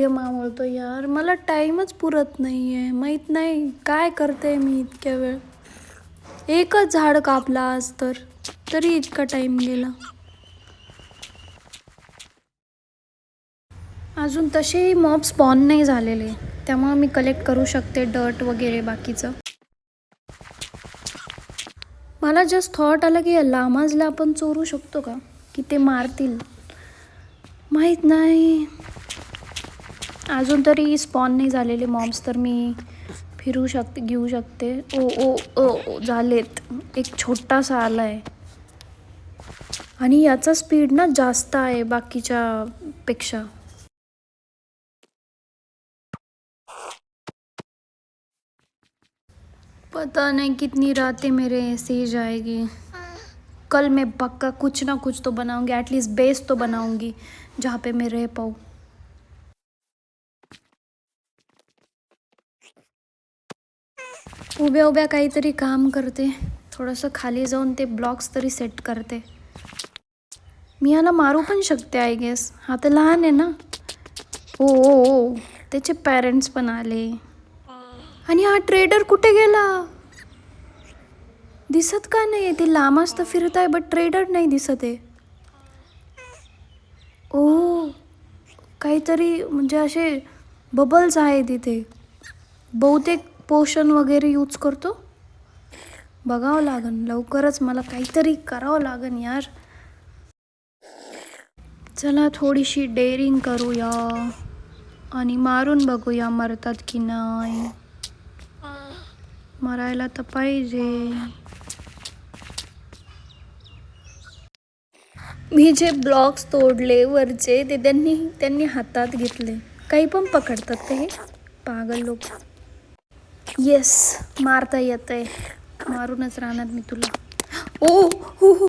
मावळतो यार, मला टाईमच पुरत नाही आहे. माहीत नाही काय करते मी इतक्या वेळ. एकच झाड कापला आज तरी इतका टाईम गेला. अजून तसेही मॉब स्पॉन नाही झालेले, त्यामुळे मी कलेक्ट करू शकते डर्ट वगैरे बाकीचं. मला जस्ट थॉट आलं की या लामाजला आपण चोरू शकतो का, की ते मारतील. माहीत नाही. अजून तरी स्पॉन नाही झालेले मॉब्स, तर मी फिरू शकते, घेऊ शकते. ओ ओ ओ झालेत. एक छोटासा आला आहे आणि याचा स्पीड ना जास्त आहे बाकीच्या पेक्षा. पता नहीं कितनी रातें मेरे ऐसे ही जाएगी. कल मैं पक्का कुछ ना कुछ तो बनाऊंगी, एटलीस्ट बेस तो बनाऊंगी जहाँ पे मैं रह पाऊँ. उभ्या उभ्या काहीतरी काम करते, थोडंसं खाली जाऊन ते ब्लॉक्स तरी सेट करते. मी याला मारू पण शकते आय गेस. हा तर लहान आहे ना. ओ ओ ओ त्याचे पॅरेंट्स पण आले. आणि हा ट्रेडर कुठे गेला, दिसत का नाही. ते लामाच तर फिरत आहे बट ट्रेडर नाही दिसत आहे. ओ काहीतरी म्हणजे असे बबल्स आहे तिथे. बहुतेक पोशन वगैरे यूज करतो. बघावं लागन लवकरच, मला काहीतरी करावं लागन यार. चला थोडीशी डेअरिंग करूया आणि मारून बघूया मरतात की नाही. मरायला तर पाहिजे. मी जे ब्लॉक्स तोडले वरचे ते त्यांनी हातात घेतले. काही पण पकडतात ते पागल लोक. येस, मारता येतंय. मारूनच राहणार मी तुला. ओ हो हो